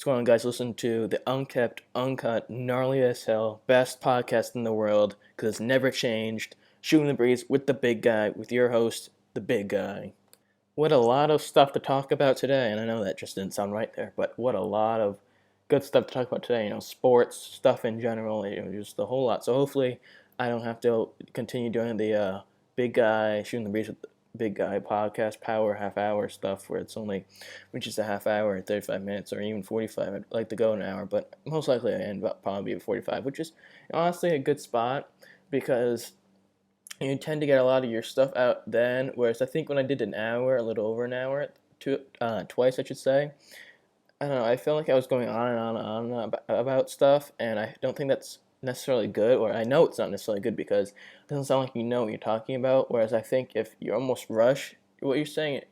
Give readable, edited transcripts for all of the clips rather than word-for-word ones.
What's going on, guys? Listen to the Unkept, Uncut, Gnarly as Hell, best podcast in the world because it's never changed. Shooting the Breeze with the big guy, with your host, the big guy. What a lot of stuff to talk about today, and I know that just didn't sound right there, but what a lot of good stuff to talk about today. Sports stuff in general, just a whole lot. So hopefully, I don't have to continue doing the big guy shooting the breeze with the big guy podcast power half hour stuff where it's only reaches a half hour, 35 minutes, or even 45. I'd like to go an hour, but most likely I end up probably at 45, which is honestly a good spot because you tend to get a lot of your stuff out then. Whereas I think when I did an hour, a little over an hour, twice I should say, I don't know. I feel like I was going on and on and on about stuff, and I don't think that's necessarily good. Or I know it's not necessarily good because it doesn't sound like you know what you're talking about. Whereas I think if you almost rush what you're saying,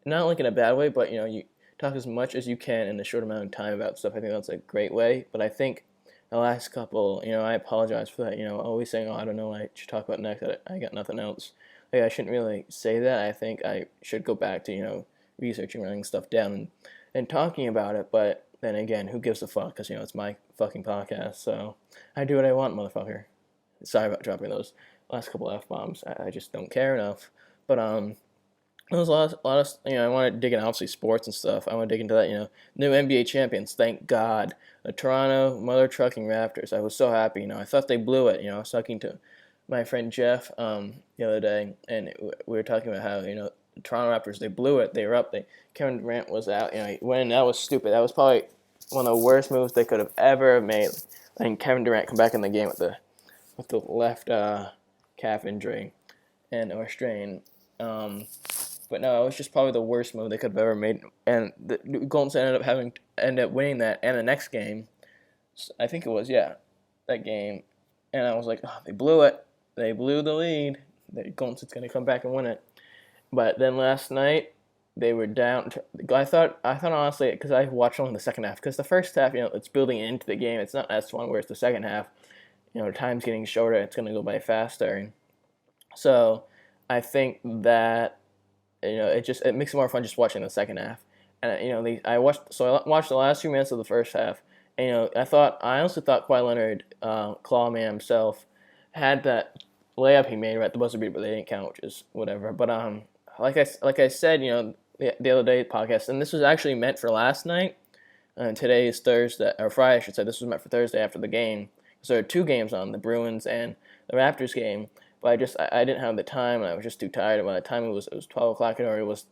not like in a bad way, but you talk as much as you can in a short amount of time about stuff. I think that's a great way. But I think the last couple, I apologize for that. Always saying, "Oh, I don't know what I should talk about next. I got nothing else." Like, I shouldn't really say that. I think I should go back to researching, writing stuff down, and talking about it. But then again, who gives a fuck? Because it's my fucking podcast, so I do what I want, motherfucker. Sorry about dropping those last couple f bombs. I just don't care enough. But there's I want to dig into obviously sports and stuff. I want to dig into that, new NBA champions. Thank God, the Toronto Mother Trucking Raptors. I was so happy. I thought they blew it. I was talking to my friend Jeff the other day, and we were talking about how the Toronto Raptors, they blew it. They were up. Kevin Durant was out. When that was stupid. That was probably one of the worst moves they could have ever made. And Kevin Durant come back in the game with the left calf injury or strain. But no, it was just probably the worst move they could have ever made. And the Golden State ended up winning that and the next game. I think it was, that game. And I was like, oh, they blew it. They blew the lead. The Golden State's going to come back and win it. But then last night, they were down. I thought honestly, because I watched only the second half. Because the first half, it's building into the game. It's not as fun. Whereas the second half, time's getting shorter. It's going to go by faster. So I think that it makes it more fun just watching the second half. And I watched the last few minutes of the first half. And I honestly thought Kawhi Leonard, Clawman himself, had that layup he made right at the buzzer beater, but they didn't count, which is whatever. But like I said, the other day podcast, and this was actually meant for last night. Today is Thursday or Friday, I should say. This was meant for Thursday after the game. So there are two games on, the Bruins and the Raptors game. But I didn't have the time, and I was just too tired. And by the time it was 12 o'clock, it already was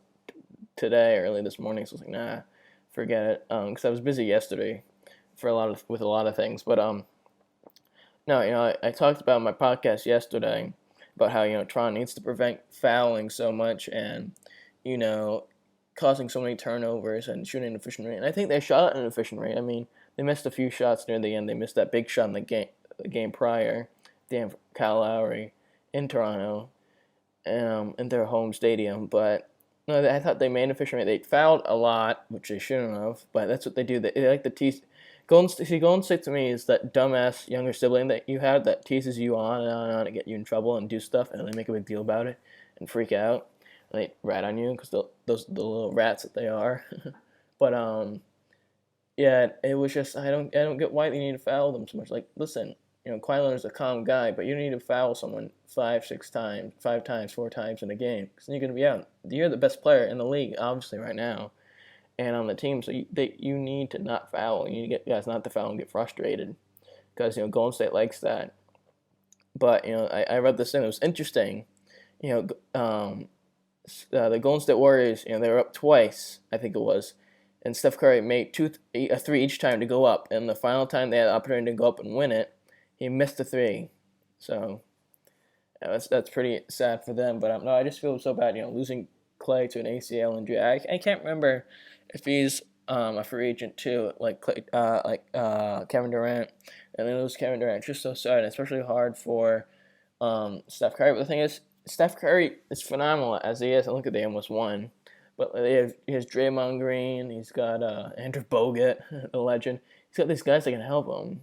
today, early this morning. So I was like, nah, forget it. Because I was busy yesterday with a lot of things. But no, I talked about my podcast yesterday about how Toronto needs to prevent fouling so much and causing so many turnovers and shooting an efficient rate. And I think they shot at an efficient rate. I mean, they missed a few shots near the end. They missed that big shot in the game prior. Damn, Kyle Lowry in Toronto, in their home stadium. But no, I thought they made an efficient rate. They fouled a lot, which they shouldn't have. But that's what they do. They like to tease. Golden State to me is that dumbass younger sibling that you have that teases you on and on and on to get you in trouble and do stuff, and they make a big deal about it and freak out. And they rat on you because those the little rats that they are. But yeah, it was just I don't get why they need to foul them so much. Like, listen, Kawhi Leonard's a calm guy, but you don't need to foul someone 5 times, 4 times in a game because then you're going to be out. You're the best player in the league, obviously, right now, and on the team, so you need to not foul. You need to get guys not to foul and get frustrated because Golden State likes that. But I read this thing. It was interesting. The Golden State Warriors, they were up twice, I think it was, and Steph Curry made a three each time to go up, and the final time they had the opportunity to go up and win it, he missed a three. So that's pretty sad for them. But no, I just feel so bad, losing Clay to an ACL injury. I can't remember if he's a free agent too, like Kevin Durant, and then lose Kevin Durant. It's just so sad, and especially hard for Steph Curry. But the thing is, Steph Curry is phenomenal as he is. And look at they almost won. But he has Draymond Green. He's got Andrew Bogut, the legend. He's got these guys that can help him.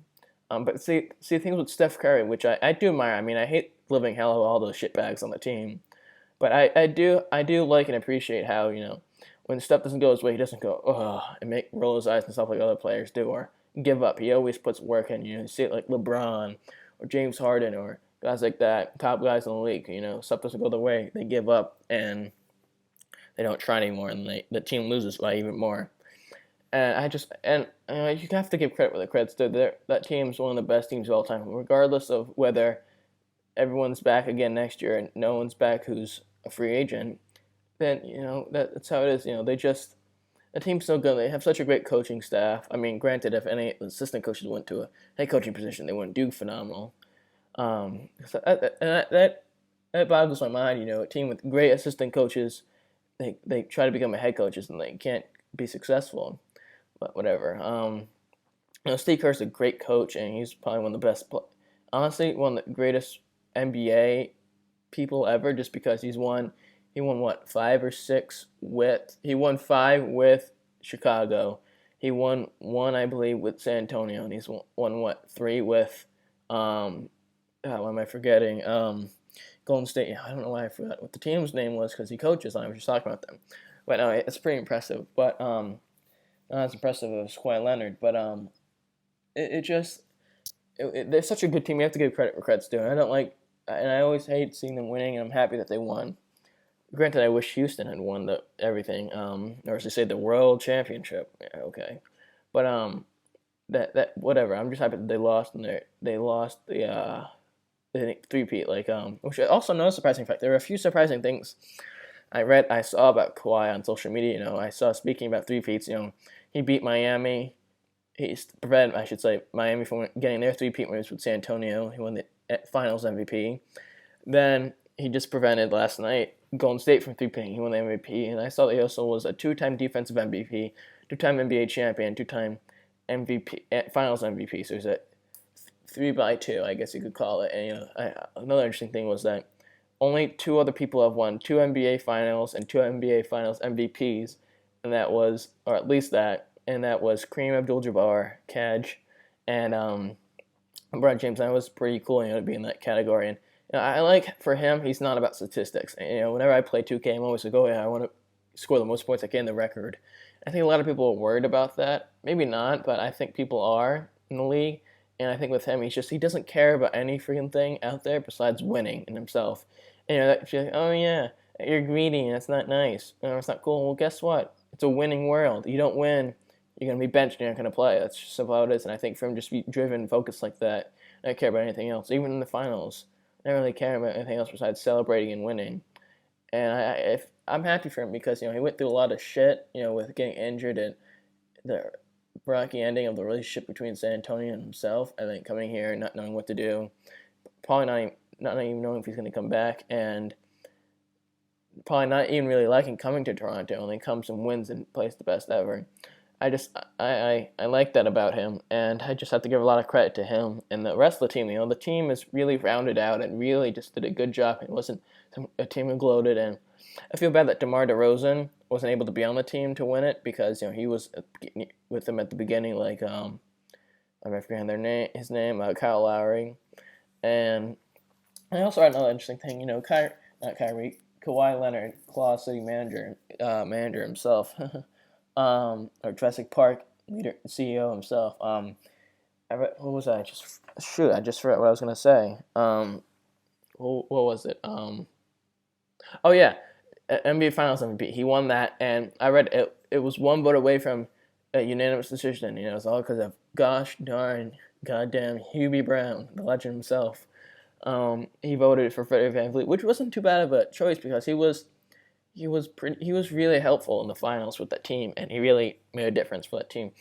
But see things with Steph Curry, which I do admire. I mean, I hate living hell with all those shitbags on the team, but I do like and appreciate how when stuff doesn't go his way, he doesn't go, oh, and roll his eyes and stuff like other players do, or give up. He always puts work in. You see it like LeBron or James Harden or guys like that, top guys in the league. Stuff doesn't go their way, they give up and they don't try anymore, and the team loses by even more. And you have to give credit where the credit's due. That team's one of the best teams of all time, regardless of whether everyone's back again next year and no one's back who's a free agent. Then that's how it is. The team's so good. They have such a great coaching staff. I mean, granted, if any assistant coaches went to a head coaching position, they wouldn't do phenomenal. So that boggles my mind. A team with great assistant coaches, they try to become a head coaches and they can't be successful. But whatever. Steve Kerr's a great coach, and he's probably one of the best. Honestly, one of the greatest NBA people ever, just because he won what, 5 or 6 he won 5 with Chicago. He won 1, I believe, with San Antonio, and he's won what, 3 with what am I forgetting? Golden State. I don't know why I forgot what the team's name was because he coaches. I was just talking about them. But no, it's pretty impressive. But not as impressive as Kawhi Leonard. But they're such a good team. You have to give credit where credit's due. And I always hate seeing them winning, and I'm happy that they won. Granted, I wish Houston had won everything, or as they say, the World Championship. Yeah, okay, but that whatever. I'm just happy that they lost, and they lost the three-peat. Which also another surprising fact. There were a few surprising things I saw about Kawhi on social media. I saw speaking about three-peats. He beat Miami. He prevented, I should say, Miami from getting their three-peat when he was with San Antonio. He won the Finals MVP. Then he just prevented last night Golden State from three-peating. He won the MVP. And I saw that he also was a 2-time defensive MVP, 2-time NBA champion, 2-time MVP, Finals MVP. So he's a 3x2, I guess you could call it. And another interesting thing was that only 2 other people have won 2 NBA Finals and 2 NBA Finals MVPs, and that was, or at least that, and that was Kareem Abdul-Jabbar, Kaj, and LeBron James. That was pretty cool, to be in that category. And I like, for him, he's not about statistics. Whenever I play 2K, I'm always like, oh yeah, I want to score the most points I can in the record. I think a lot of people are worried about that. Maybe not, but I think people are in the league. And I think with him, he doesn't care about any freaking thing out there besides winning in himself. And you're like, oh yeah, you're greedy and it's not nice. It's not cool. Well, guess what? It's a winning world. You don't win, you're going to be benched and you're not going to play. That's just how it is. And I think for him just be driven and focused like that, I don't care about anything else. Even in the finals, I don't really care about anything else besides celebrating and winning. And I'm happy for him because, he went through a lot of shit, with getting injured and the rocky ending of the relationship between San Antonio and himself. I think coming here and not knowing what to do, probably not even knowing if he's going to come back, and probably not even really liking coming to Toronto, and then comes and wins and plays the best ever. I like that about him, and I just have to give a lot of credit to him and the rest of the team. The team is really rounded out and really just did a good job. It wasn't a team who gloated, and I feel bad that DeMar DeRozan wasn't able to be on the team to win it because he was with them at the beginning, like I'm forgetting his name, Kyle Lowry, and I also had another interesting thing. Kawhi Leonard, Claw City manager himself. Or Jurassic Park leader, CEO himself. What was I just? Shoot, I just forgot what I was gonna say. What was it? Oh yeah, NBA Finals MVP. He won that, and I read it. It was 1 vote away from a unanimous decision. It's all because of goddamn Hubie Brown, the legend himself. He voted for Freddie VanVleet, which wasn't too bad of a choice because he was really helpful in the finals with that team, and he really made a difference for that team.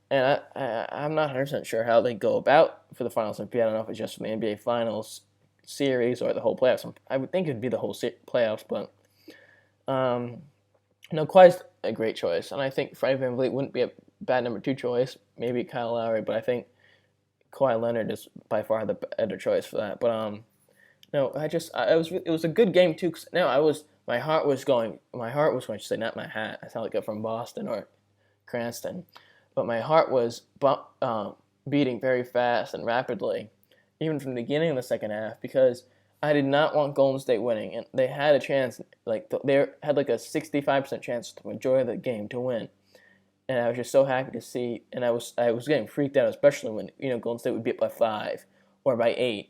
And I'm not 100% sure how they go about for the finals MVP. I don't know if it's just for the NBA Finals series or the whole playoffs. I would think it'd be the whole playoffs, but Kawhi's a great choice, and I think Freddie VanVleet wouldn't be a bad number 2 choice. Maybe Kyle Lowry, but I think Kawhi Leonard is by far the better choice for that. But it was a good game too. Cause my heart was going to say, not my hat. I sound like I'm from Boston or Cranston, but my heart was beating very fast and rapidly, even from the beginning of the second half, because I did not want Golden State winning, and they had a chance. Like they had like a 65% chance to enjoy the game to win, and I was just so happy to see. And I was getting freaked out, especially when Golden State would be up by 5 or by 8,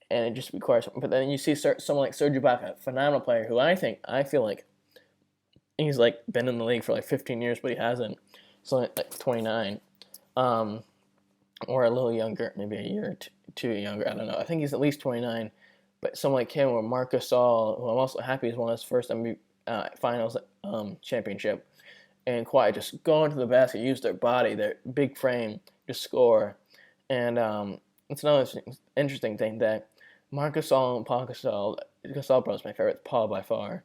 and it just requires. But then you see someone like Serge Ibaka, a phenomenal player, who I feel like he's like been in the league for like 15 years, but he hasn't. So like 29, or a little younger, maybe a year or two younger. I don't know. I think he's at least 29. But someone like him or Marc Gasol, who I'm also happy is won his first NBA Finals championship, and Kawhi just go into the basket, use their body, their big frame to score. And it's another interesting thing that Marc Gasol and Paul Gasol brothers, my favorite, Paul by far,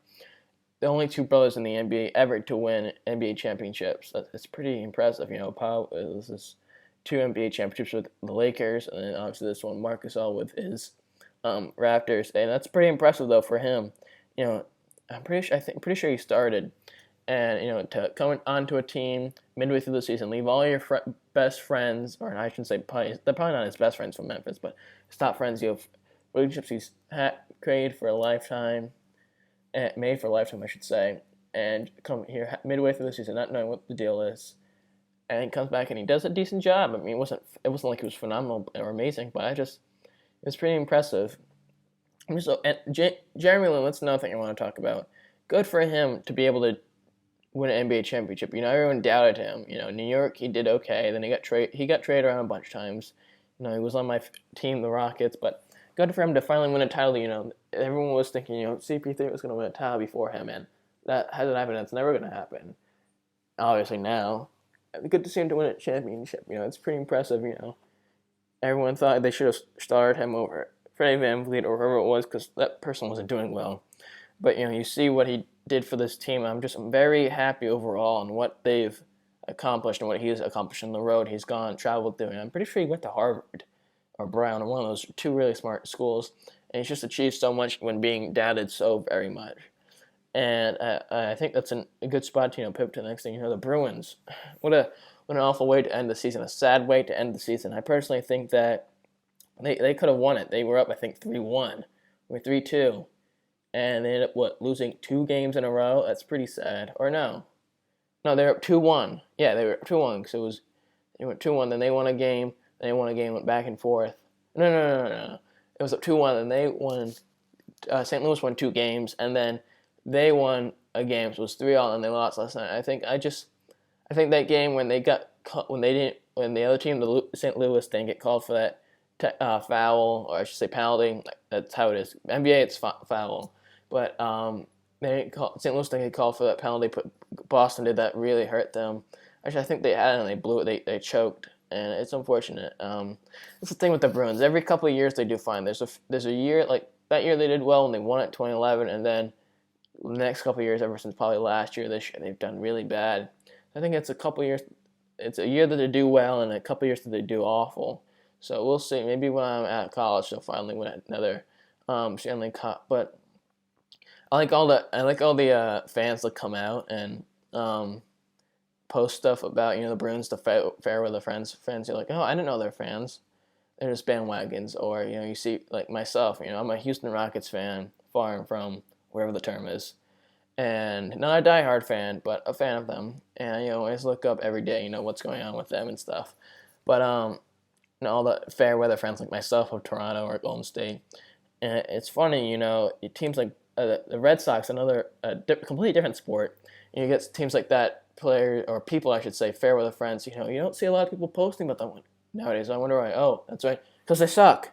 the only two brothers in the NBA ever to win NBA championships. It's pretty impressive. Paul was his 2 NBA championships with the Lakers, and then obviously this one, Marc Gasol with his Raptors, and that's pretty impressive though for him. I'm pretty sure he started, and to come onto a team midway through the season, leave all your best friends, or I shouldn't say they're probably not his best friends from Memphis, but his top friends. You have relationships he's created for a lifetime, made for a lifetime, I should say, and come here midway through the season, not knowing what the deal is, and he comes back and he does a decent job. I mean, it wasn't like it was phenomenal or amazing, but it's pretty impressive. So, Jeremy Lin, that's another thing I want to talk about. Good for him to be able to win an NBA championship. Everyone doubted him. New York, he did okay. Then he got traded around a bunch of times. He was on my team, the Rockets, but good for him to finally win a title. Everyone was thinking, CP3 was going to win a title before him, and that hasn't happened. That's never going to happen. Obviously now, good to see him to win a championship. It's pretty impressive. Everyone thought they should have started him over Freddie VanVleet or whoever it was, because that person wasn't doing well. But you see what he did for this team. I'm very happy overall on what they've accomplished and what he's accomplished on the road he's traveled through. And I'm pretty sure he went to Harvard or Brown, or one of those 2 really smart schools. And he's just achieved so much when being doubted so very much. And I think that's a good spot to pivot to the next thing. The Bruins. What an awful way to end the season. A sad way to end the season. I personally think that they could have won it. They were up, I think, 3-1 or 3-2. And they ended up, losing 2 games in a row? That's pretty sad. Or no. No, they were up 2-1. Yeah, they were up 2-1, because they went 2-1, then they won a game, then they won a game, went back and forth. No. It was up 2-1, and they won, St. Louis won 2 games, and then they won a game, so it was 3-3, and they lost last night. I think that game when the other team, the St. Louis, didn't get called for that foul, or I should say penalty. That's how it is. NBA, it's foul, but St. Louis didn't get called for that penalty. But Boston did that, really hurt them. Actually, I think they had it and they blew it. They choked, and it's unfortunate. That's the thing with the Bruins. Every couple of years they do fine. There's a year like that year they did well and they won it 2011, and then the next couple of years, ever since probably last year, this year, they've done really bad. I think it's a couple of years. It's a year that they do well and a couple of years that they do awful. So we'll see. Maybe when I'm at college, they'll finally win another Stanley Cup. But I like all the fans that come out and post stuff about the Bruins, the Fairweather fans. You're like, oh, I didn't know they're fans. They're just bandwagons. Or you see like myself. I'm a Houston Rockets fan, far and from wherever the term is, and not a diehard fan, but a fan of them. And always look up every day, what's going on with them and stuff. But all the fair weather friends like myself of Toronto or Golden State. And it's funny, teams like the Red Sox, another completely different sport. You get teams like that, people, I should say, fair weather friends. You don't see a lot of people posting about them nowadays. I wonder why. Oh, that's right, because they suck.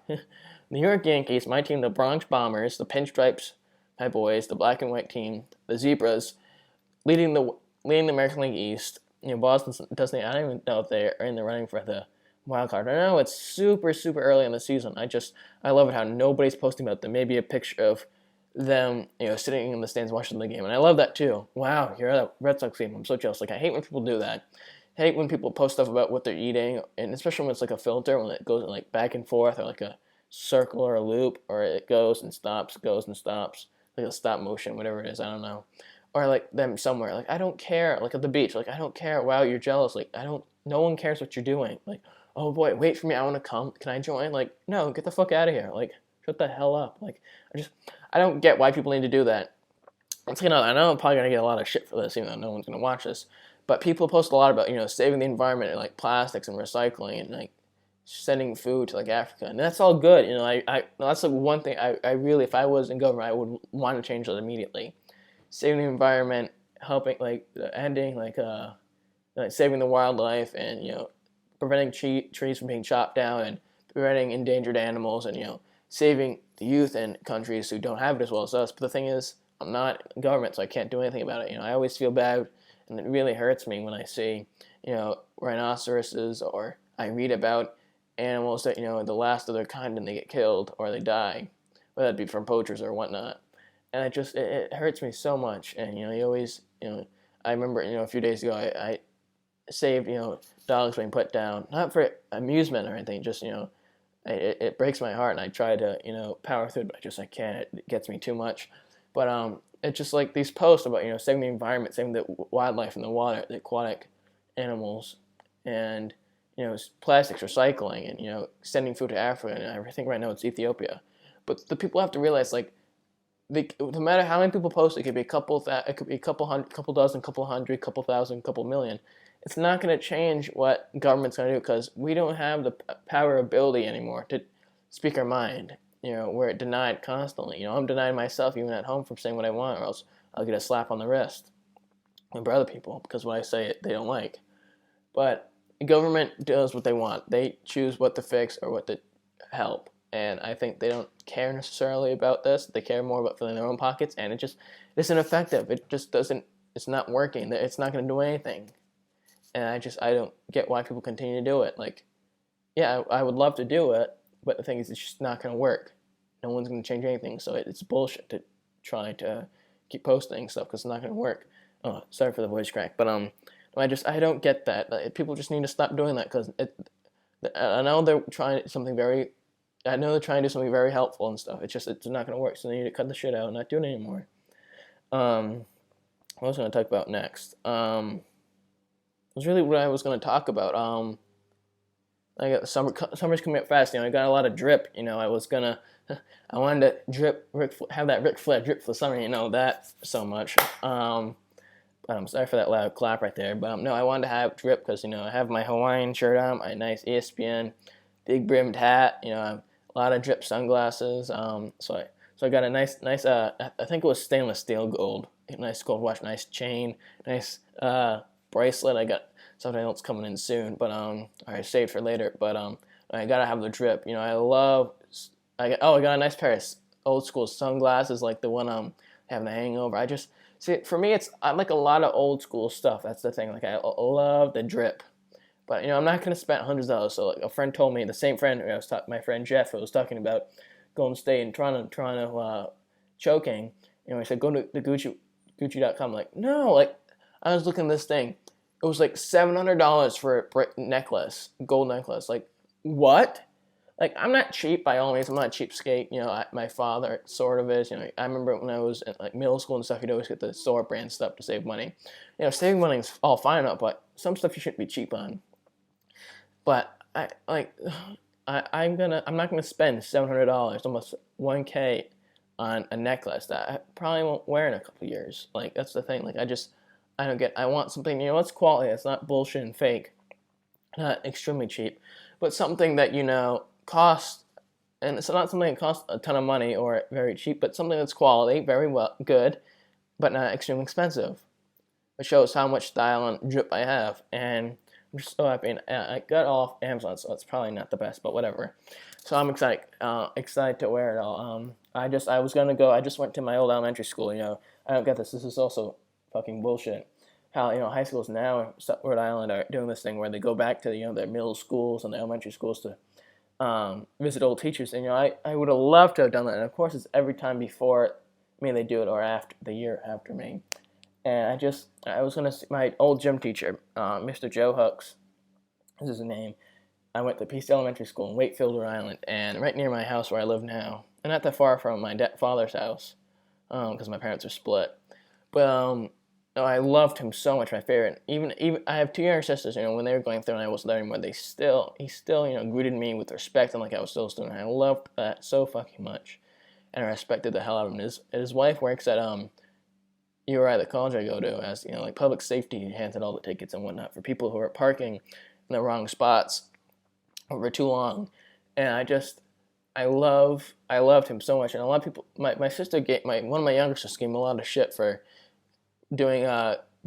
New York Yankees, my team, the Bronx Bombers, the Pinstripes, my boys, the black and white team, the Zebras, leading the American League East. Boston doesn't. I don't even know if they are in the running for the wild card. I know it's super, super early in the season. I love it how nobody's posting about them. Maybe a picture of them, sitting in the stands watching the game. And I love that too. Wow, you're at a Red Sox game. I'm so jealous. I hate when people do that. I hate when people post stuff about what they're eating, and especially when it's like a filter, when it goes like back and forth, or like a circle or a loop, or it goes and stops, like a stop motion, whatever it is, I don't know. Or like them somewhere, like I don't care, like at the beach, like I don't care. Wow, you're jealous. Like no one cares what you're doing. Like, oh boy, wait for me, I want to come. Can I join? Like, no, get the fuck out of here. Like, shut the hell up. Like, I don't get why people need to do that. It's I know I'm probably gonna get a lot of shit for this, even though no one's gonna watch this. But people post a lot about saving the environment and like plastics and recycling and like sending food to like Africa, and that's all good. That's like one thing I really, if I was in government, I would want to change that immediately. Saving the environment, helping like ending like saving the wildlife, and preventing trees from being chopped down, and preventing endangered animals, and saving the youth in countries who don't have it as well as us. But the thing is, I'm not in government, so I can't do anything about it. I always feel bad, and it really hurts me when I see rhinoceroses, or I read about animals that the last of their kind and they get killed or they die, whether it be from poachers or whatnot. And it hurts me so much. And you always I remember a few days ago I saved dogs being put down, not for amusement or anything, just it breaks my heart, and I try to power through it, but I can't. It gets me too much. But it's just like these posts about saving the environment, saving the wildlife in the water, the aquatic animals, and plastics recycling, and sending food to Africa, and I think right now it's Ethiopia. But the people have to realize, like, no matter how many people post, it could be a couple hundred, couple dozen, couple hundred, couple thousand, couple million. It's not going to change what government's going to do, because we don't have the power ability anymore to speak our mind. We're denied constantly. I'm denying myself even at home from saying what I want, or else I'll get a slap on the wrist by other people because what I say they don't like. But government does what they want. They choose what to fix or what to help. And I think they don't care necessarily about this. They care more about filling their own pockets, and it isn't effective. It just doesn't, it's not working. It's not going to do anything. And I don't get why people continue to do it. Like, yeah, I would love to do it, but the thing is, it's just not going to work. No one's going to change anything. So it's bullshit to try to keep posting stuff because it's not going to work. Oh, sorry for the voice crack. But I don't get that. People just need to stop doing that, because I know they're trying something very, I know they're trying to do something very helpful and stuff. It's not going to work. So they need to cut the shit out and not do it anymore. What was I going to talk about next? Was really what I was going to talk about. I got summer's coming up fast. I got a lot of drip. I wanted to have that Ric Flair drip for the summer. That so much. But I'm sorry for that loud clap right there. But no, I wanted to have drip because I have my Hawaiian shirt on, my nice ESPN big brimmed hat. I have a lot of drip sunglasses. So I got a nice I think it was stainless steel gold, nice gold watch, nice chain, nice bracelet. I got something else coming in soon, but I saved for later. But I gotta have the drip. I got a nice pair of old school sunglasses, like the one having the hangover. See, for me, I like a lot of old school stuff. That's the thing. Like, I love the drip. But, I'm not going to spend hundreds of dollars. So, like, a friend told me, the same friend, my friend Jeff, who was talking about Golden State and Toronto choking, he said, go to the Gucci.com. I'm like, no, like, I was looking at this thing. It was like $700 for a necklace, gold necklace. Like, what? Like, I'm not cheap by all means. I'm not a cheapskate. My father sort of is. I remember when I was in like middle school and stuff, you'd always get the store brand stuff to save money. Saving money is all fine up, but some stuff you shouldn't be cheap on. But I'm not gonna spend $700, almost $1,000 on a necklace that I probably won't wear in a couple years. Like, that's the thing. Like, I don't get. I want something. It's quality. It's not bullshit and fake. Not extremely cheap, but something that costs, and it's not something that costs a ton of money or very cheap, but something that's quality, very well good, but not extremely expensive. It shows how much style and drip I have, and I'm just so happy. And I got it off Amazon, so it's probably not the best, but whatever. So I'm excited to wear it all. I just went to my old elementary school. I don't get this. This is also fucking bullshit. How high schools now in Rhode Island are doing this thing where they go back to their middle schools and the elementary schools to visit old teachers. And I would have loved to have done that. And of course, it's every time before me they do it, or after the year after me. And I was gonna see my old gym teacher, Mr. Joe Hooks, this is his name. I went to Peace Elementary School in Wakefield, Rhode Island, and right near my house where I live now, and not that far from my father's house, because my parents are split. But no, I loved him so much. My favorite. Even I have two younger sisters. When they were going through and I wasn't there anymore, he still greeted me with respect and like I was still a student. I loved that so fucking much, and I respected the hell out of him. His wife works at URI, the college I go to, as like public safety, hands out all the tickets and whatnot for people who are parking in the wrong spots over too long, and I loved him so much. And a lot of people, my sister one of my younger sisters gave me a lot of shit for doing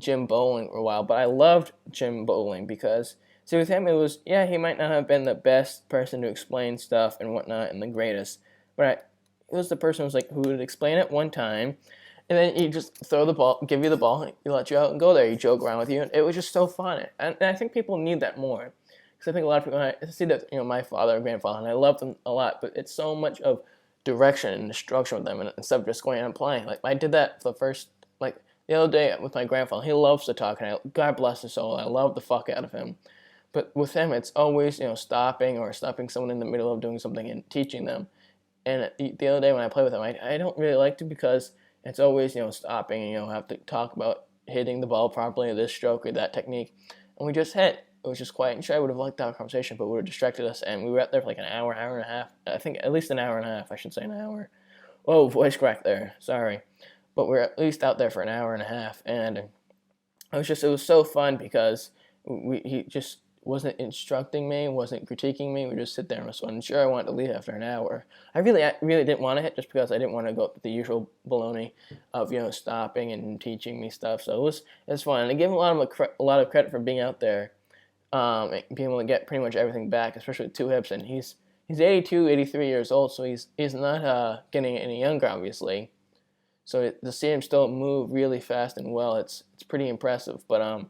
gym bowling for a while, but I loved gym bowling because see with him it was he might not have been the best person to explain stuff and whatnot and the greatest, but it was the person who would explain it one time, and then you just throw the ball, give you the ball, he let you out and go there. You joke around with you, and it was just so fun. And I think people need that more because I think a lot of people, I see that my father and grandfather, and I love them a lot, but it's so much of direction and instruction with them, and instead of just going out and playing. Like I did that for the first the other day with my grandfather. He loves to talk, and God bless his soul, I love the fuck out of him. But with him, it's always stopping someone in the middle of doing something and teaching them. And the other day when I play with him, I don't really like to because it's always stopping and have to talk about hitting the ball properly, or this stroke or that technique, and we just hit. It was just quiet and shy. I would have liked to have a conversation, but it would have distracted us, and we were out there for like an hour and a half. I think at least an hour and a half. I should say an hour. Oh, voice crack there. Sorry. But we're at least out there for an hour and a half, and it was so fun because he just wasn't instructing me, wasn't critiquing me. We just sit there and was fun. Sure, I wanted to leave after an hour. I really didn't want to hit just because I didn't want to go through the usual baloney of stopping and teaching me stuff. So it was fun, and I give him a lot of credit for being out there, being able to get pretty much everything back, especially with two hips. And he's 82, 83 years old, so he's not getting any younger, obviously. So to see him still move really fast and well, it's pretty impressive. But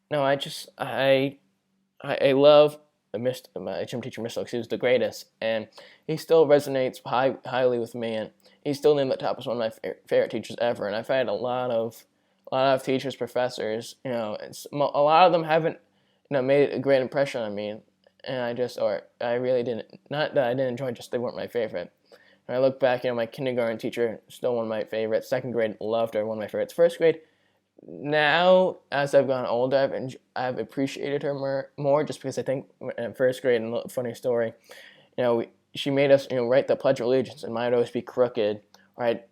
no, I love my gym teacher, Mr. Oaks. He was the greatest, and he still resonates highly with me, and he's still named the top as one of my favorite teachers ever. And I've had a lot of teachers, professors, a lot of them haven't made a great impression on me, and I really didn't. Not that I didn't enjoy, just they weren't my favorite. When I look back, my kindergarten teacher, still one of my favorites. Second grade, loved her, one of my favorites. First grade, now, as I've gotten older, I've appreciated her more just because I think in first grade, and a funny story, she made us, write the Pledge of Allegiance, and mine would always be crooked, write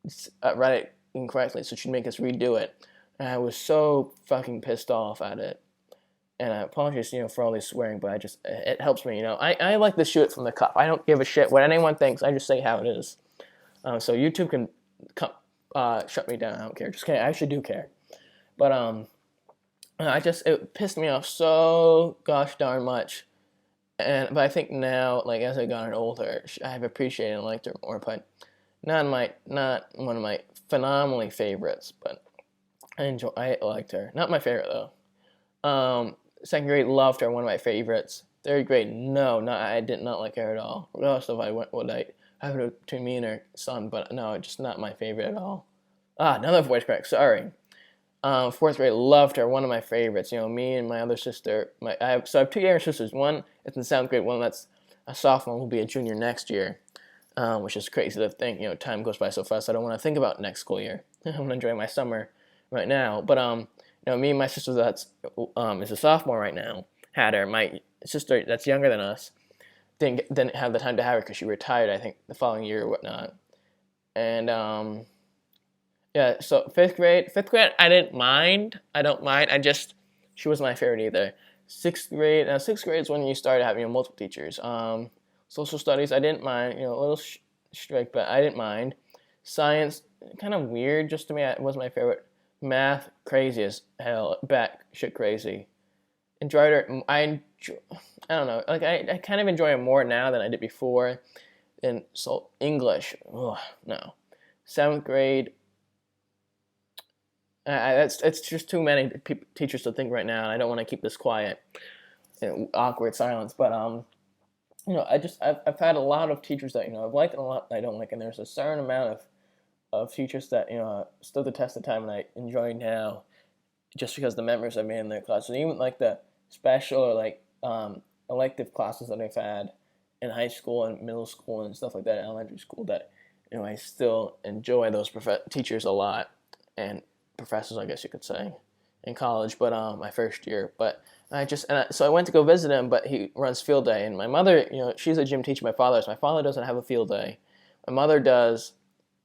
it incorrectly, so she'd make us redo it. And I was so fucking pissed off at it. And I apologize, for all this swearing, but it helps me, I like to shoot it from the cup. I don't give a shit what anyone thinks. I just say how it is. So YouTube can shut me down. I don't care. Just kidding. I actually do care. But it pissed me off so gosh darn much. But I think now, like as I've gotten older, I've appreciated and liked her more. But not one of my phenomenally favorites. But I liked her. Not my favorite though. Second grade, loved her, one of my favorites. Third grade, no, I did not like her at all. Regardless of what I have between me and her son, but no, just not my favorite at all. Another voice crack, sorry. Fourth grade, loved her, one of my favorites. Me and my other sister, I have two younger sisters. One is in seventh grade, one that's a sophomore, will be a junior next year, which is crazy to think. Time goes by so fast. I don't want to think about next school year. I'm gonna enjoy my summer right now, but me and my sister that's is a sophomore right now had her. My sister that's younger than us didn't have the time to have her because she retired, I think, the following year or whatnot. And so fifth grade, I didn't mind. I don't mind. She wasn't my favorite either. Sixth grade is when you started having multiple teachers. Social studies, I didn't mind. A little strict, but I didn't mind. Science, kind of weird just to me. It wasn't my favorite. Math, crazy as hell, back shit crazy. Enjoyed her. I don't know. Like I kind of enjoy it more now than I did before. And so English, no. Seventh grade. It's just too many teachers to think right now, and I don't want to keep this quiet, awkward silence. But I've had a lot of teachers that I've liked and a lot that I don't like, and there's a certain amount of teachers that stood the test of time and I enjoy now, just because the memories I made in their classes, and even like the special or like elective classes that I've had in high school and middle school and stuff like that, elementary school, that I still enjoy those teachers a lot, and professors, I guess you could say, in college, but my first year. But so I went to go visit him, but he runs field day, and my mother, she's a gym teacher. My father doesn't have a field day. My mother does,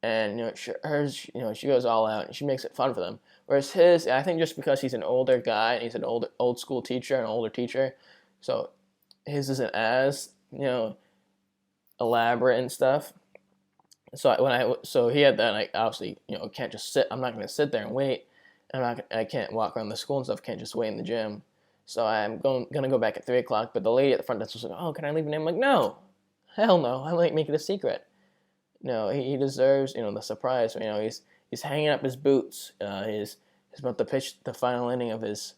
and she goes all out, and she makes it fun for them. Whereas his, I think, just because he's an older guy and he's an old school teacher, an older teacher, so his isn't as elaborate and stuff. So he had that, and I obviously can't just sit. I'm not going to sit there and wait. I can't walk around the school and stuff. Can't just wait in the gym. So I'm gonna go back at 3:00. But the lady at the front desk was like, "Oh, can I leave a name?" I'm like, "No, hell no. I like make it a secret." No, he deserves the surprise. He's hanging up his boots. He's about to pitch the final inning of his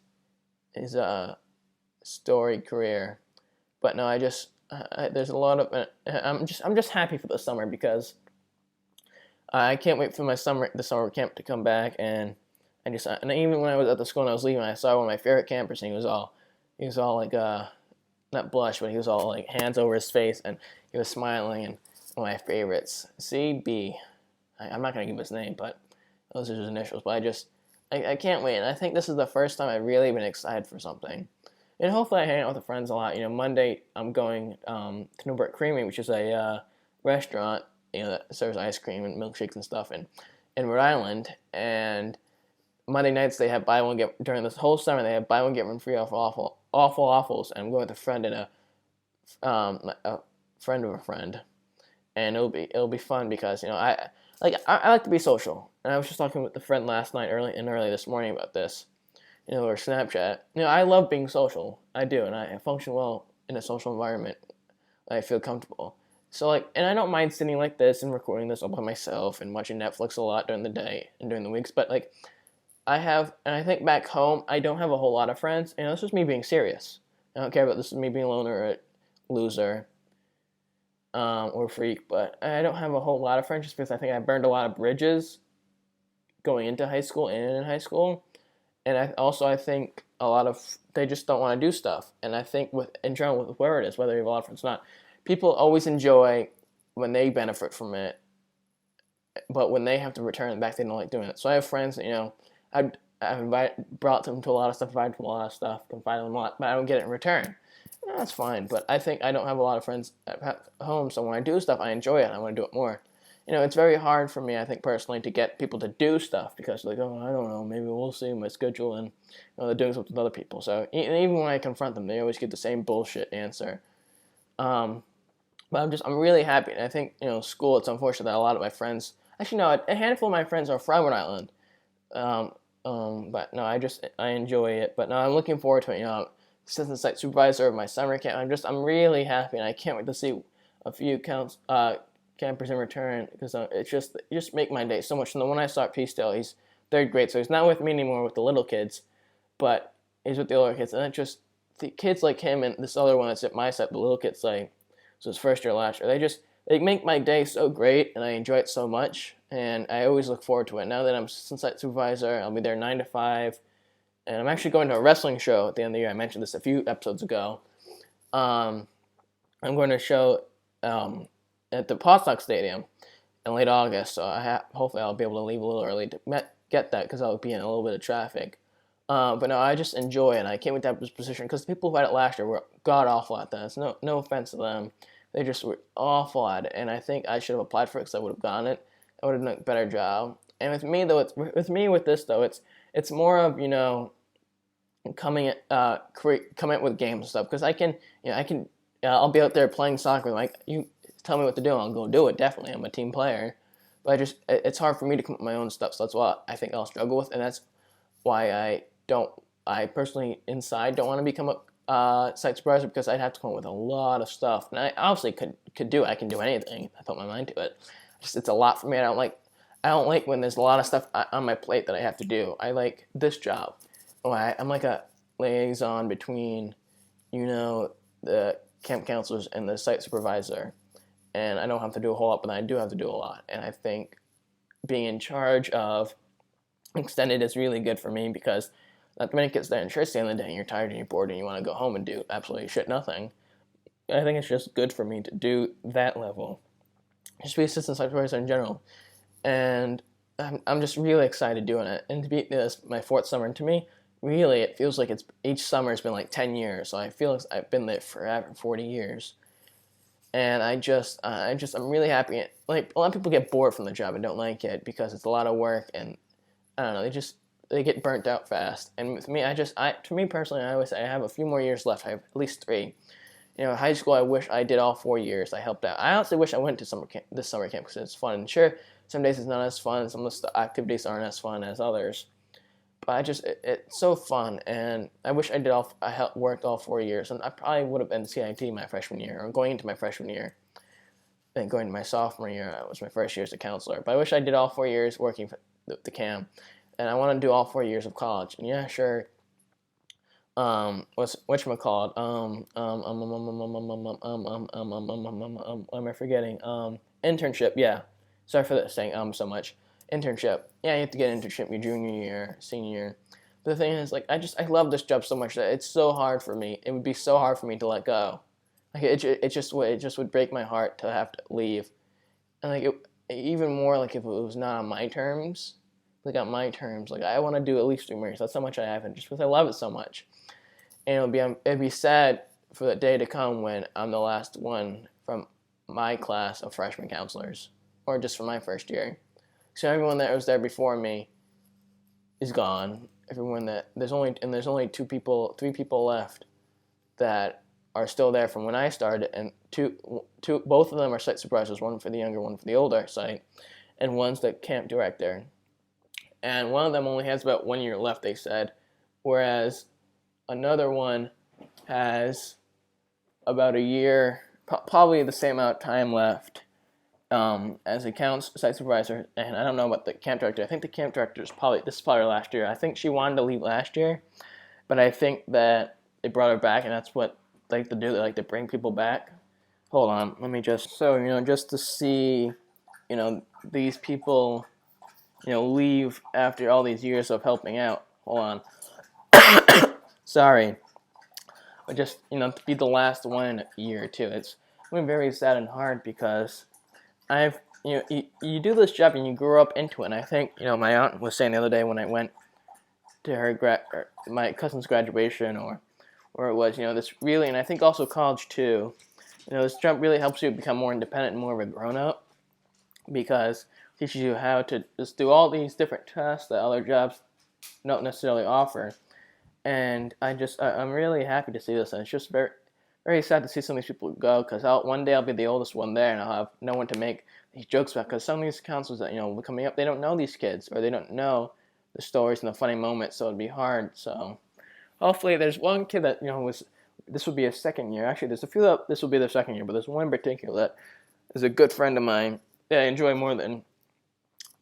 storied career. But no, there's a lot of I'm just happy for the summer because I can't wait for the summer camp to come back, and even when I was at the school and I was leaving, I saw one of my favorite campers, and he was all like not blush, but he was all like hands over his face, and he was smiling. And one of my favorites, CB. I'm not gonna give his name, but those are his initials. But I can't wait, and I think this is the first time I've really been excited for something. And hopefully I hang out with the friends a lot. Monday I'm going to Newport Creamery, which is a restaurant that serves ice cream and milkshakes and stuff in Rhode Island. And Monday nights they have during this whole summer they have buy one get one free off awful waffles. And I'm going with a friend and a friend of a friend, and it'll be fun because I like to be social. And I was just talking with a friend last night early this morning about this. Or Snapchat. I love being social. I do, and I function well in a social environment. I feel comfortable. So and I don't mind sitting like this and recording this all by myself and watching Netflix a lot during the day and during the weeks. But I think back home, I don't have a whole lot of friends. This is me being serious. I don't care about this is me being a loner or a loser, or freak. But I don't have a whole lot of friends just because I think I burned a lot of bridges going into high school and in high school. And I think a lot of they just don't want to do stuff. And I think in general with where it is, whether you have a lot of friends or not, people always enjoy when they benefit from it, but when they have to return it back, they don't like doing it. So I have friends that I've brought them to a lot of stuff, invited them to a lot of stuff, confided them a lot, but I don't get it in return. That's fine. But I think I don't have a lot of friends at home, so when I do stuff, I enjoy it. I want to do it more. It's very hard for me, I think, personally, to get people to do stuff because they're like, oh, I don't know, maybe we'll see my schedule, and they're doing stuff with other people. So even when I confront them, they always get the same bullshit answer. But I'm really happy, and I think, school, it's unfortunate that a lot of my friends, actually, no, a handful of my friends are from Rhode Island. But no, I enjoy it. But no, I'm looking forward to it. Assistant site supervisor of my summer camp. I'm really happy, and I can't wait to see a few campers in return because it just make my day so much. And the one I saw at Peacedale, he's third grade, so he's not with me anymore with the little kids, but he's with the older kids. And the kids like him and this other one that's at my site, the little kids so his first year last year, they make my day so great, and I enjoy it so much, and I always look forward to it. Now that I'm assistant site supervisor, I'll be there 9 to 5, and I'm actually going to a wrestling show at the end of the year. I mentioned this a few episodes ago. I'm going to a show at the Potsdok Stadium in late August, so hopefully I'll be able to leave a little early to get that because I'll be in a little bit of traffic. But no, I just enjoy it, and I can't wait to have this position because the people who had it last year were god-awful at that. It's no offense to them. They just were awful at it, and I think I should have applied for it because I would have gotten it. I would have done a better job. And with me, though, it's more of, coming up with games and stuff because I'll be out there playing soccer. Like, you tell me what to do, I'll go do it, definitely. I'm a team player. But it's hard for me to come up with my own stuff, so that's what I think I'll struggle with, and that's why I personally inside don't want to become a site supervisor because I'd have to come up with a lot of stuff. And I obviously could do it. I can do anything if I put my mind to it. It's a lot for me. I don't like when there's a lot of stuff on my plate that I have to do. I like this job. I'm like a liaison between, the camp counselors and the site supervisor. And I don't have to do a whole lot, but I do have to do a lot. And I think being in charge of extended is really good for me because not many kids that in church at the end of the day and you're tired and you're bored and you want to go home and do absolutely shit nothing. I think it's just good for me to do that level. Just be assistant site supervisor in general. And I'm just really excited doing it. And to be this my fourth summer, and to me, really, it feels like it's each summer has been like 10 years. So I feel like I've been there forever, 40 years. And I'm really happy. Like a lot of people get bored from the job and don't like it because it's a lot of work, and I don't know, they get burnt out fast. And with me, to me personally, I always say I have a few more years left. I have at least 3. High school, I wish I did all 4 years. I helped out. I honestly wish I went to this summer camp because it's fun. And sure, some days it's not as fun. Some of the activities aren't as fun as others. But it's so fun, and I wish I worked all 4 years, and I probably would have been CIT my freshman year, or going into my freshman year, and going to my sophomore year. It was my first year as a counselor. But I wish I did all 4 years working for the camp, and I want to do all 4 years of college. And yeah, sure. Whatchamacallit? What am I forgetting? Internship. Yeah. Sorry for saying so much. Internship. Yeah, you have to get an internship your junior year, senior year. But the thing is, like, I love this job so much that it's so hard for me. It would be so hard for me to let go. Like, it just would break my heart to have to leave. And like, even more like if it was not on my terms. Like on my terms, like I want to do at least 3 more years. That's how much I have, and just because I love it so much. And it'd be sad for the day to come when I'm the last one from my class of freshman counselors, or just from my first year. So everyone that was there before me is gone. There's only 3 people left that are still there from when I started, and both of them are site supervisors, one for the younger, one for the older site, and one's the camp director. And one of them only has about 1 year left, they said, whereas another one has about a year, probably the same amount of time left as a site supervisor. And I don't know about the camp director. I think the camp director this is probably her last year. I think she wanted to leave last year, but I think that they brought her back, and that's what they like to do. They like to bring people back. Hold on, let me just just to see, these people, leave after all these years of helping out. Hold on. Sorry. But just, to be the last one in a year or two, it's been very sad and hard because you do this job and you grow up into it. And I think, my aunt was saying the other day when I went to my cousin's graduation, or it was, this really, and I think also college too, this job really helps you become more independent and more of a grown-up because it teaches you how to just do all these different tasks that other jobs don't necessarily offer. And I'm really happy to see this, and it's just very, very sad to see some of these people go, because one day I'll be the oldest one there, and I'll have no one to make these jokes about, because some of these counselors that, coming up, they don't know these kids, or they don't know the stories and the funny moments, so it'd be hard. So hopefully there's one kid that, this would be his second year. Actually, there's a few that this will be their second year, but there's one in particular that is a good friend of mine that I enjoy more than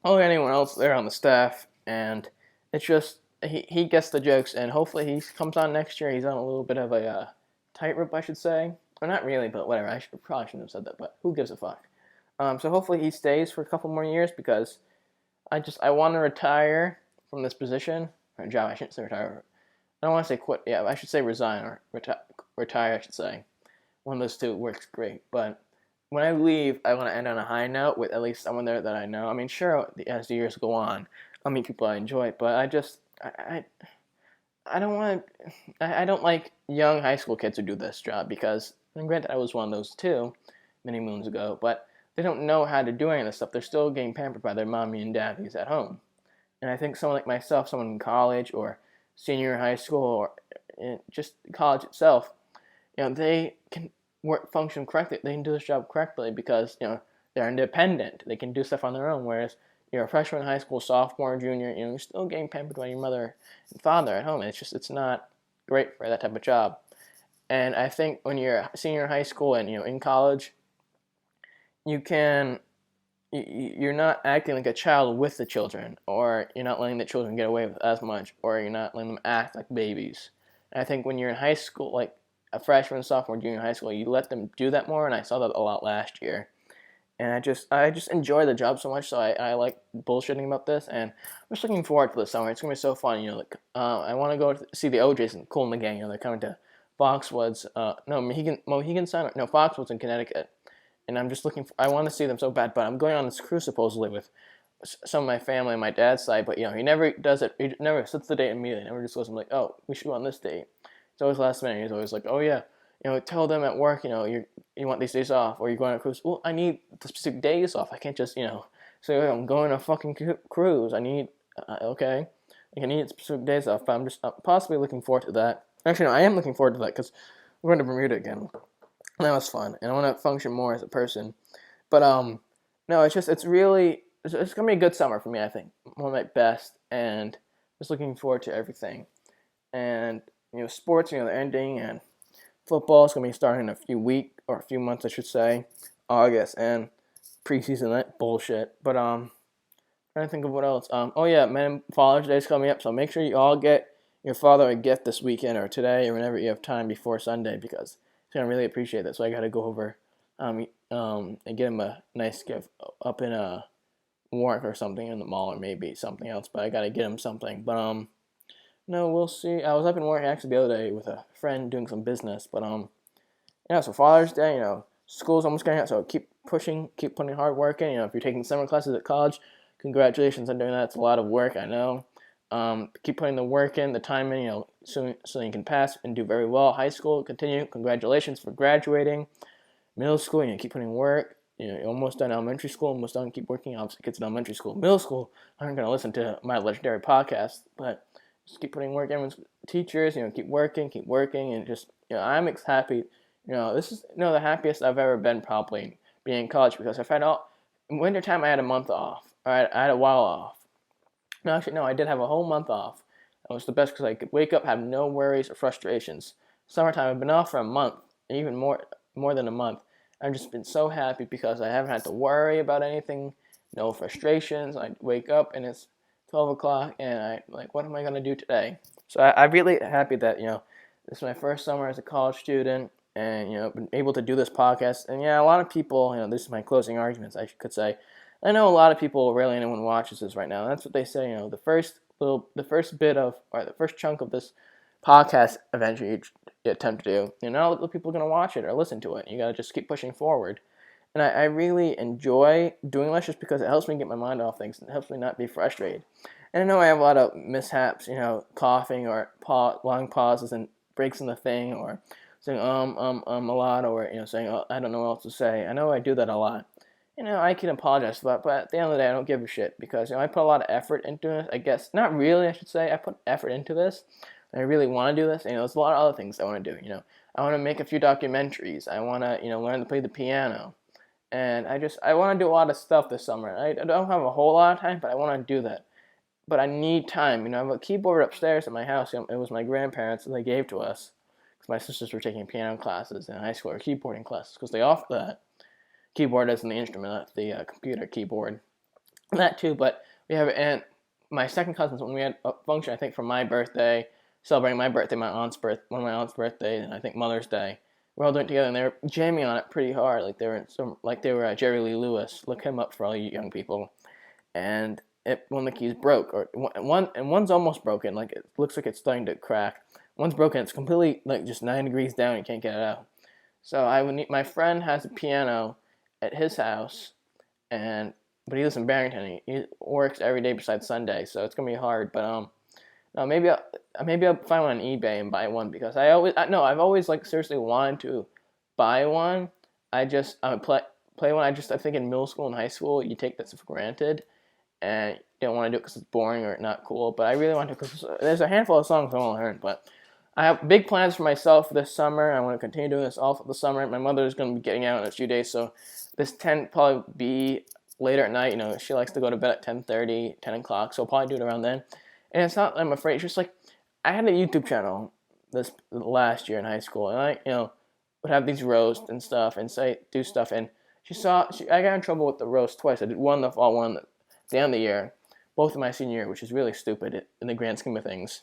anyone else there on the staff, and it's just, he gets the jokes, and hopefully he comes on next year. He's on a little bit of a tightrope, I should say. Or not really, but whatever. Probably shouldn't have said that, but who gives a fuck? So hopefully he stays for a couple more years, because I want to retire from this position or job. I shouldn't say retire. I don't want to say quit. Yeah, I should say resign, or retire. I should say. One of those two works great. But when I leave, I want to end on a high note with at least someone there that I know. I mean, sure, as the years go on, I'll meet people I enjoy, but I don't want to. I don't like young high school kids who do this job, because, and granted, I was one of those too, many moons ago, but they don't know how to do any of this stuff. They're still getting pampered by their mommy and daddies at home. And I think someone like myself, someone in college or senior high school, or just college itself, they can function correctly. They can do this job correctly because, they're independent. They can do stuff on their own, whereas you're a freshman in high school, sophomore, junior, you're still getting pampered by your mother and father at home. And it's not great for that type of job. And I think when you're a senior in high school and, in college, you're not acting like a child with the children, or you're not letting the children get away with as much, or you're not letting them act like babies. And I think when you're in high school, like a freshman, sophomore, junior high school, you let them do that more, and I saw that a lot last year. And I just enjoy the job so much, so I like bullshitting about this, and I'm just looking forward to the summer. It's gonna be so fun, I want to go see the OJs and Kool and the Gang. They're coming to Foxwoods, Mohegan Sun, no, Foxwoods in Connecticut, and I want to see them so bad. But I'm going on this cruise supposedly with some of my family on my dad's side, but he never does it. He never sets the date immediately. He never just goes and like, oh, we should go on this date. It's always last minute. He's always like, oh yeah, tell them at work, you want these days off, or you're going on a cruise. Well, I need the specific days off. I can't just say, oh, I'm going on a fucking cruise. I need okay, I need specific days off. But I'm possibly looking forward to that. Actually, no, I am looking forward to that because we're going to Bermuda again. And that was fun, and I want to function more as a person. But no, it's really it's gonna be a good summer for me. I think one of my best, and just looking forward to everything. And sports, they're ending, and football is gonna be starting in a few months, I should say, August, and preseason that bullshit. But trying to think of what else. Oh yeah, man, Father's Day is coming up, so make sure you all get your father a gift this weekend or today or whenever you have time before Sunday because he's gonna really appreciate that. So I gotta go over and get him a nice gift up in a Warwick or something in the mall or maybe something else. But I gotta get him something. But no, we'll see. I was up in Warwick actually the other day with a friend doing some business. But so Father's Day, school's almost getting out, so keep pushing, keep putting hard work in. If you're taking summer classes at college, congratulations on doing that. It's a lot of work, I know. Keep putting the work in, the time in, so you can pass and do very well. High school, continue. Congratulations for graduating. Middle school, keep putting work. You're almost done elementary school, almost done. Keep working. Obviously, kids in elementary school, middle school aren't going to listen to my legendary podcast, but just keep putting work. Everyone's teachers, keep working, and just, I'm happy. This is, the happiest I've ever been probably being in college because I've had in wintertime I had a month off. I had a while off. No, actually, no, I did have a whole month off. It was the best because I could wake up, have no worries or frustrations. Summertime, I've been off for a month, even more than a month. I've just been so happy because I haven't had to worry about anything, no frustrations. I wake up and it's 12 o'clock and I what am I going to do today? So I'm really happy that, this is my first summer as a college student and, been able to do this podcast. And yeah, a lot of people, this is my closing arguments, I could say. I know a lot of people, rarely anyone watches this right now. That's what they say, the first chunk of this podcast eventually you attempt to do, not all the people are going to watch it or listen to it. You got to just keep pushing forward. And I really enjoy doing this just because it helps me get my mind off things. It helps me not be frustrated. And I know I have a lot of mishaps, coughing or long pauses and breaks in the thing or saying a lot or, saying, oh, I don't know what else to say. I know I do that a lot. I can apologize for that, but at the end of the day, I don't give a shit because, I put a lot of effort into this. I guess, not really, I should say. I put effort into this. And I really want to do this. There's a lot of other things I want to do, I want to make a few documentaries. I want to, learn to play the piano. And I want to do a lot of stuff this summer. I don't have a whole lot of time, but I want to do that. But I need time. I have a keyboard upstairs at my house. It was my grandparents that they gave to us because my sisters were taking piano classes in high school or keyboarding classes because they offer that. Keyboard isn't the instrument, that's the computer keyboard. That too, but we have my second cousins, when we had a function, I think for my birthday, celebrating my birthday, one of my aunt's birthday, and I think Mother's Day. We're all doing it together, and they were jamming on it pretty hard, like they were Jerry Lee Lewis. Look him up for all you young people. And one of the keys broke, or one's almost broken, like it looks like it's starting to crack. One's broken, it's completely just 9 degrees down, you can't get it out. So my friend has a piano at his house, but he lives in Barrington. He works every day besides Sunday, so it's gonna be hard. But no, maybe I'll find one on eBay and buy one because I've always seriously wanted to buy one. I play one. I think in middle school and high school you take that for granted, and you don't want to do it because it's boring or not cool. But I really want to because there's a handful of songs I want to learn, but. I have big plans for myself this summer. I want to continue doing this all for the summer. My mother is going to be getting out in a few days, so this 10 probably be later at night. She likes to go to bed at 10:30, 10 o'clock, so I'll probably do it around then. And it's not, I'm afraid, it's just I had a YouTube channel this last year in high school, and I, would have these roasts and stuff and do stuff, and I got in trouble with the roast twice. I did one in the fall, one at the end of the year, both in my senior year, which is really stupid in the grand scheme of things.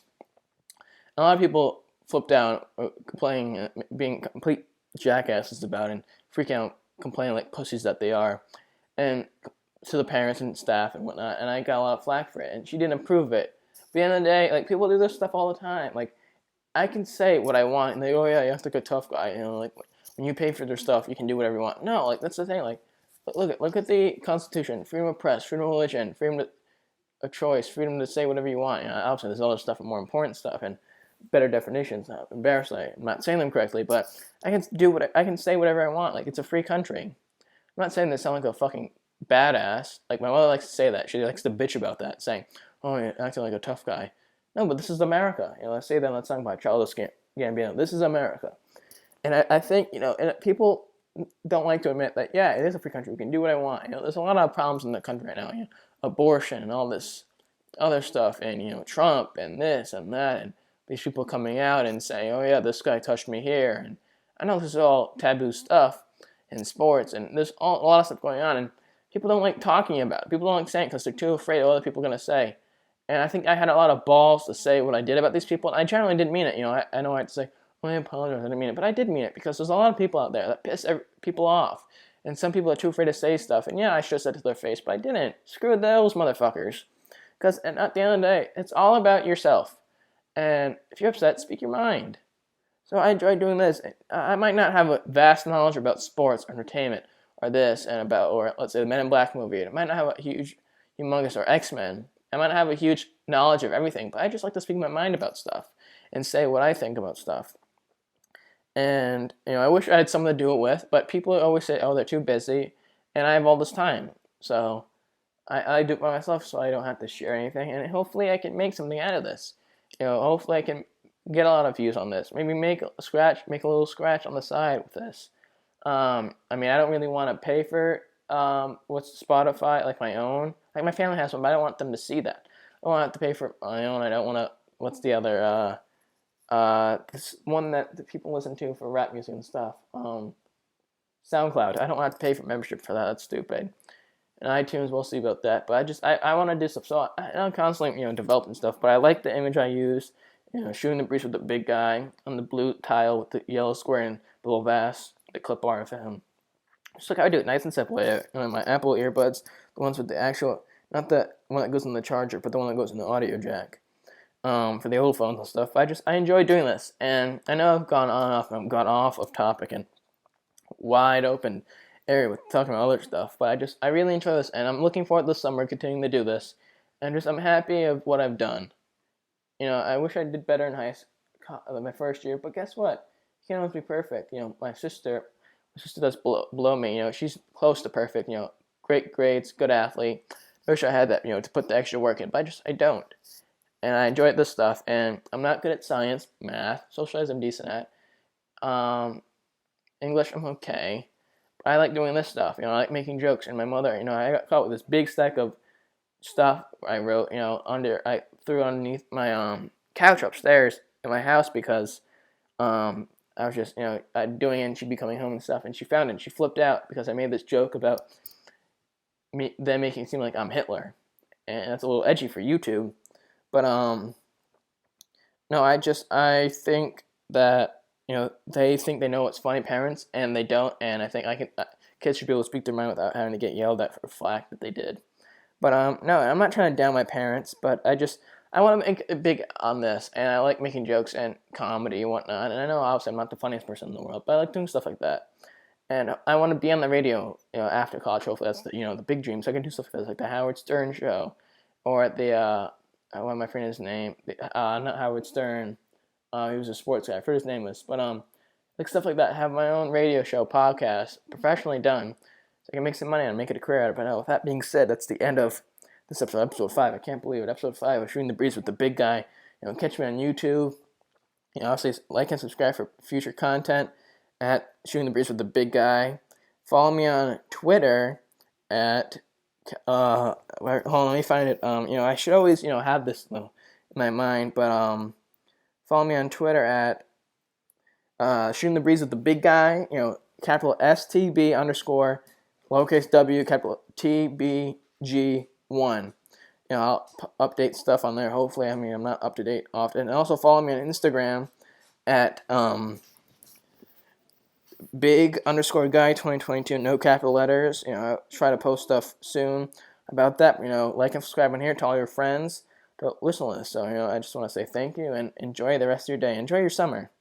A lot of people flip down, complaining, being complete jackasses about it, and freaking out, complaining like pussies that they are, and to the parents and staff and whatnot, and I got a lot of flack for it, and she didn't approve it. At the end of the day, people do this stuff all the time. I can say what I want, and they go, oh yeah, you have to be a tough guy, when you pay for their stuff, you can do whatever you want. No, that's the thing, look at the Constitution: freedom of press, freedom of religion, freedom of choice, freedom to say whatever you want. Obviously, there's other stuff and more important stuff and better definitions. Embarrassingly, I'm not saying them correctly, but I can I can say whatever I want. Like, it's a free country. I'm not saying they sound like a fucking badass. Like, my mother likes to say that. She likes to bitch about that, saying, "Oh, you're acting like a tough guy." No, but this is America. Let's say that in that song by Childish Gambino. This is America, and I think and people don't like to admit that. Yeah, it is a free country. We can do what I want. There's a lot of problems in the country right now. Abortion and all this other stuff, and Trump and this and that, and these people coming out and saying, "Oh yeah, this guy touched me here," and I know this is all taboo stuff in sports, and there's a lot of stuff going on, and people don't like talking about it. People don't like saying it because they're too afraid of what other people are going to say. And I think I had a lot of balls to say what I did about these people, and I generally didn't mean it. I know I had to say, "Oh, I apologize, I didn't mean it," but I did mean it because there's a lot of people out there that piss people off, and some people are too afraid to say stuff. And yeah, I should have said it to their face, but I didn't. Screw those motherfuckers. Because at the end of the day, it's all about yourself. And if you're upset, speak your mind. So I enjoy doing this. I might not have a vast knowledge about sports, entertainment, or this, or let's say the Men in Black movie. I might not have a humongous, or X-Men. I might not have a huge knowledge of everything, but I just like to speak my mind about stuff and say what I think about stuff. And, I wish I had someone to do it with, but people always say, "Oh, they're too busy," and I have all this time. So I do it by myself, so I don't have to share anything, and hopefully I can make something out of this. Hopefully I can get a lot of views on this. Maybe make a little scratch on the side with this. I don't really want to pay for what's Spotify, like my own. Like, my family has one, but I don't want them to see that. I don't want to pay for my own. I don't want to. What's the other? This one that the people listen to for rap music and stuff. SoundCloud. I don't want to pay for membership for that. That's stupid. And iTunes, we'll see about that. But I want to do stuff. So I'm constantly, developing stuff. But I like the image I use. Shooting the breeze with the big guy on the blue tile with the yellow square and the little vase, the clip art of him. Just like I do it, nice and simple. My Apple earbuds, the ones with the actual, not the one that goes in the charger, but the one that goes in the audio jack. For the old phones and stuff. I enjoy doing this. And I know I've gone on and off, and I've gone off of topic and wide open area with talking about other stuff, but I really enjoy this, and I'm looking forward to the summer continuing to do this, and I'm happy of what I've done. I wish I did better in my first year, but guess what? You can't always be perfect. My sister does below me. She's close to perfect. Great grades, good athlete. I wish I had that. To put the extra work in, but I don't. And I enjoy this stuff, and I'm not good at science, math, social studies I'm decent at. English I'm okay. I like doing this stuff, I like making jokes, and my mother, I got caught with this big stack of stuff I wrote, I threw it underneath my couch upstairs in my house because I was just, doing it, and she'd be coming home and stuff, and she found it, and she flipped out because I made this joke about them making it seem like I'm Hitler, and that's a little edgy for YouTube, but no, I think that they think they know what's funny, parents, and they don't. And I think kids should be able to speak their mind without having to get yelled at for flack that they did. But no, I'm not trying to down my parents, but I want to make it big on this, and I like making jokes and comedy and whatnot. And I know obviously I'm not the funniest person in the world, but I like doing stuff like that. And I want to be on the radio, after college. Hopefully that's the big dream. So I can do stuff like that, like the Howard Stern show, or at the what am I forgetting his name? Not Howard Stern. He was a sports guy. I forget his name was, but like stuff like that. Have my own radio show, podcast, professionally done, so I can make some money and make it a career out of it. But with that being said, that's the end of this episode 5. I can't believe it. Episode 5 of Shooting the Breeze with the Big Guy. Catch me on YouTube. Obviously like and subscribe for future content at Shooting the Breeze with the Big Guy. Follow me on Twitter at hold on, let me find it. I should always have this in my mind, but follow me on Twitter at Shooting the Breeze with the Big Guy. Capital STB underscore lowercase W capital TBG1. I'll update stuff on there. Hopefully, I'm not up to date often. And also follow me on Instagram at big underscore guy 2022, no capital letters. I'll try to post stuff soon about that. Like and subscribe on here. Tell all your friends to listen to this. So I just want to say thank you and enjoy the rest of your day. Enjoy your summer.